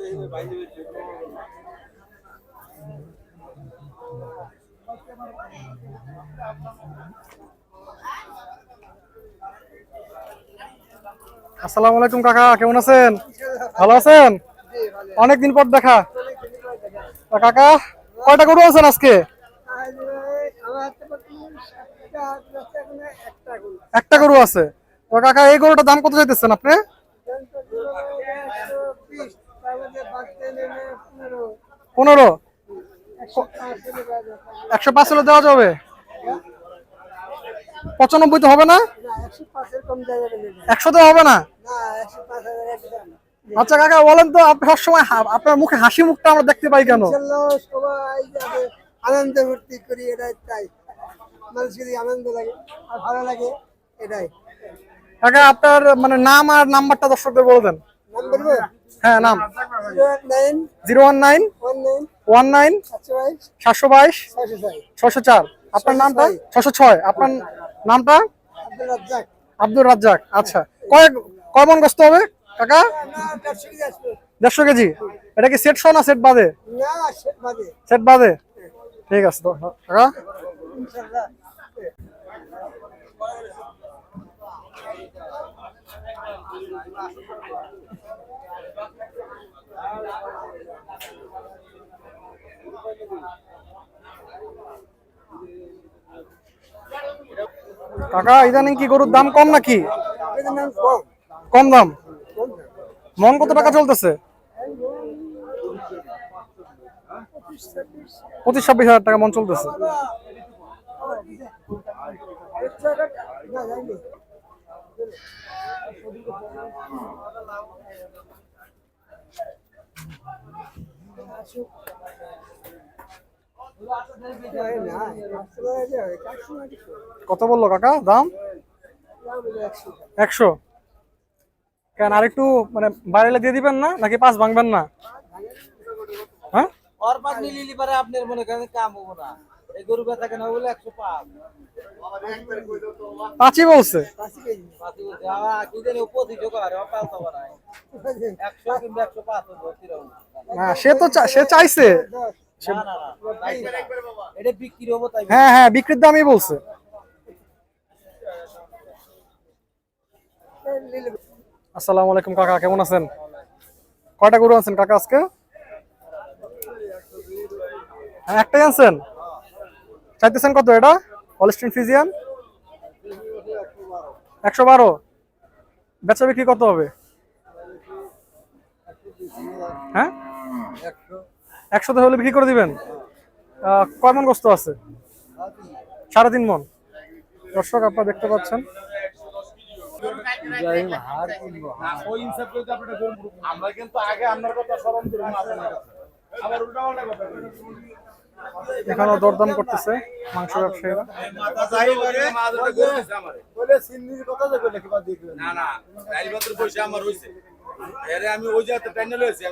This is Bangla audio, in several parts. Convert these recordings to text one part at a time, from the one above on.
আসসালামু আলাইকুম কাকা, কেমন আছেন? ভালো আছেন? অনেকদিন পর দেখা। কাকা কয়টা গরু আছেন আজকে? একটা গরু আছে। তো কাকা এই গরুটার দাম কত চাইতেছেন আপনি? 15। 105 হলে দেওয়া যাবে? 95 তো হবে না? 100 তো হবে না? আচ্ছা কাকা বলেন তো, আপনি সবসময় আপনার মুখে হাসি মুখটা আমরা দেখতে পাই কেন? আনন্দ ভর্তি করি, এটাই চাই। মানুষের আনন্দ লাগে আর ভালো লাগে, এটাই। কাকা আপনার মানে নাম আর নাম্বারটা দর্শকদের বলে দেন। হ্যাঁ নাম 019 19 722 604। আপনার নামটা? 606। আপনার নামটা? আব্দুর রাজ্জাক। আচ্ছা কয় মন গোস্ত হবে কাকা? 150 কেজি। এটা কি সেট সহ না সেট বাদে? সেট বাদে। ঠিক আছে তো কাকা। কাকা ইদানিং কি গরুর দাম কম নাকি? কম দাম। মন কত টাকা চলতেছে? 25-26 হাজার টাকা মন চলতেছে। কত বললো কাকা দাম? 100। কেন আর একটু মানে বাড়াইলে দিয়ে দিবেন না, নাকি 5 ভাঙবেন না? হ্যাঁ और पास नीली पर आपने মনে করেন কাম হবো না। এই গরু বেচা কেন বলে 105। 5ই বলছে। 5 বলছে আবার কি জানি 25 করে পাল তো বানায়। 100 কিংবা 105 ধরতি রও। না সে তো সে চাইছে। না না না এটা বিক্রি হবো তাই। হ্যাঁ হ্যাঁ বিক্রির দামই বলছে। আসসালামু আলাইকুম কাকা, কেমন আছেন? কয়টা গরু আছেন কাকা আজকে? হ্যাঁ একটাই আছেন। চাইতেছেন কত এটা? Holstein Friesian 112। বেচা বিক্রি কত হবে? হ্যাঁ 100 হলে বিক্রি করে দিবেন। কয় মন গোস্ত আছে? 3.5 মন। দর্শক আপনারা দেখতে পাচ্ছেন। আমরা কিন্তু আগে আপনার কথা স্মরণ করি, আবার উল্টাপাল্টা কথা এখানেও দরদাম করতেছে মাংস ব্যবসায়ীরা। আমি ওই যে টাইনে লয়েছি,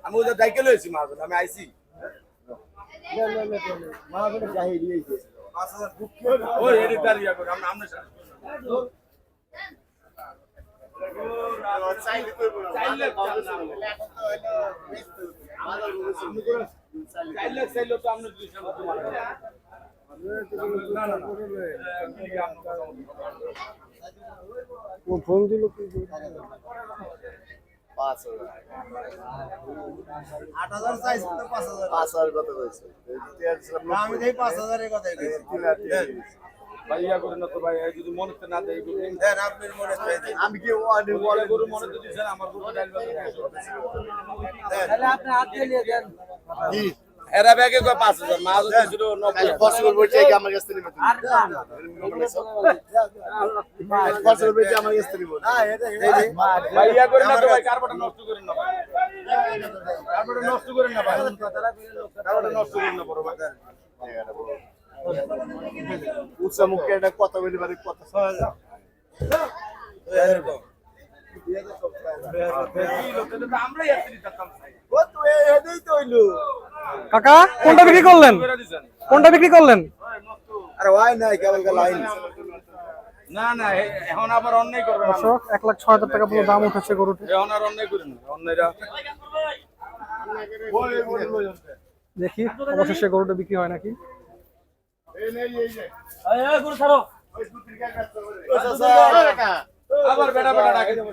আমি ওই যে দায়িত্ব লয়েছি মাছ, আমি আইসি ওই এডিটার ইয়া করে আমরা ফোন দিল কি? 8000 চাইছে তো 5000 কথা কইছে আমি দেই 5000 এর কথাই কইছি। ভাইয়া করে না তো ভাই, যদি মনে না দেয় দেন আপনার মনে চাইছে আমি কি বলে গরু মনে তো দিছেন আমার গরু ডাইল তাহলে আপনি হাত দিয়ে নিয়ে দেন। কি এরা ব্যাগে কয় 5000 মাছ ছিল 90 খরচ করব ঠিক আমার কাছ থেকে নিবেন। খরচ করব ঠিক আমার কাছ থেকে নিবেন। হ্যাঁ এটা ভাইয়া করে না তো ভাই, কারবারটা নষ্ট করেন না ভাই, কারবারটা নষ্ট করেন না ভাই, কারবারটা নষ্ট করেন না বড় ভাই। উৎসা মুখে এটা কত বলি বাড়ি কত 6000 এরকম আমরাই আসছি দিতাম ভাই। ও তো এটাই তো হইলো কাকা কোনটা বিক্রি করলেন? কোনটা বিক্রি করলেন? আরে ভাই নাই কেবল লাইন না না এখন আবার অন্যায় করবে না। দর্শক 1,06,000 টাকা পুরো দাম উঠেছে গরুটি। এখন আর অন্যায় করেন না, অন্যায়রা দেখি অবশেষে গরুটা বিক্রি হয় নাকি। আবার বেটা বেটা ডাকে দেবো।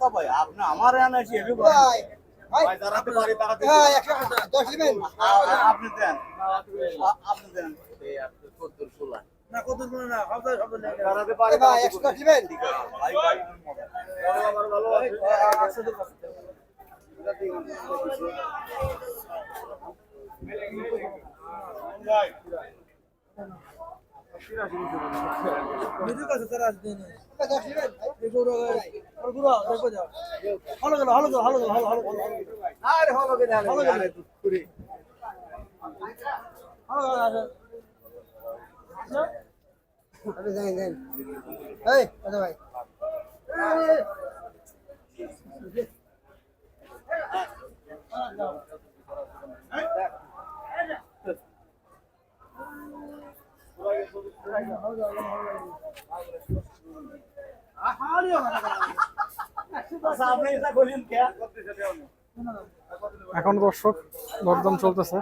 সবাই আপনি আমার আনাছি ভাই ভাই ভাই দাঁড়াতে পারি তারা হ্যাঁ 110 নেবেন আপনি দেন আপনি দেন এই আপনি 14 16 না কত করে না সব নেই দাঁড়াতে পারি ভাই 110 নেবেন ভাই ভাই আমার ভালো আছে। ভাই মেরে কাছে তারা আসবে না 110 নেবেন এই গরু আর গরু দেখো যাও ভালো গেল ভালো গেল ভালো ভালো আরে হলো কে জানে আরে তুই ভালো গেল আপনি যাই যাই এই দাদা ভাই আপনি এটা বলেন কে এখন দর্শক দরদাম চলতেছে।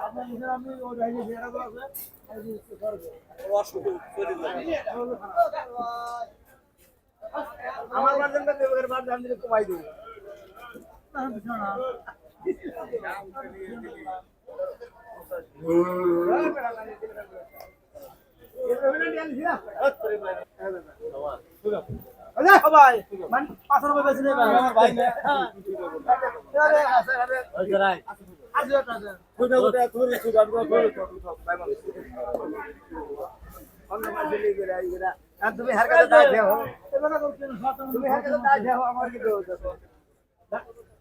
আমার বাজারটা দেবের বাদ দাম দিলে কমাই দেব ভাই মান 500 টাকা বেশি নেই আমার ভাই তুমি হার কাছে দাই দেও তুমি হার কাছে দাই দেও আমার কি দেও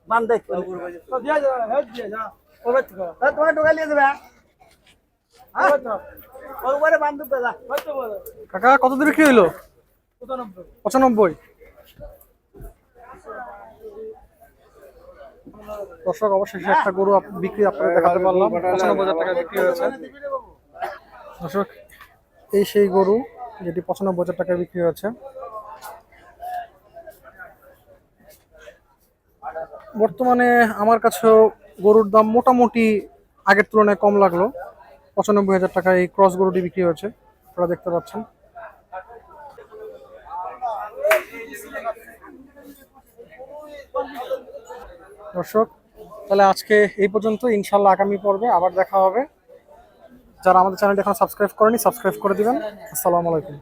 মান দেখ তো দিয়া যা হেড দিয়া যা ওবে তো তোমার টোকা নিয়ে যাবে হ্যাঁ তো ওরে বান্ধব দাদা কত বল কাকা কত দূরে কি হইলো? 95। দর্শক অবশেষে একটা গরু বিক্রি আপনাদের দেখাতে পারলাম। 95,000 টাকা বিক্রি হয়েছে। দর্শক এই সেই গরু যেটি 95,000 টাকায় বিক্রি হয়েছে। বর্তমানে আমার কাছেও গরুর দাম মোটামুটি আগের তুলনায় কম লাগলো। 95,000 টাকায় এই ক্রস গরুটি বিক্রি হয়েছে, আপনারা দেখতে পাচ্ছেন। দর্শক তাহলে আজকে এই পর্যন্ত, ইনশাল্লাহ আগামী পর্বে আবার দেখা হবে। যারা আমাদের চ্যানেলটি এখন সাবস্ক্রাইব করেনি সাবস্ক্রাইব করে দিবেন। আসসালামু আলাইকুম।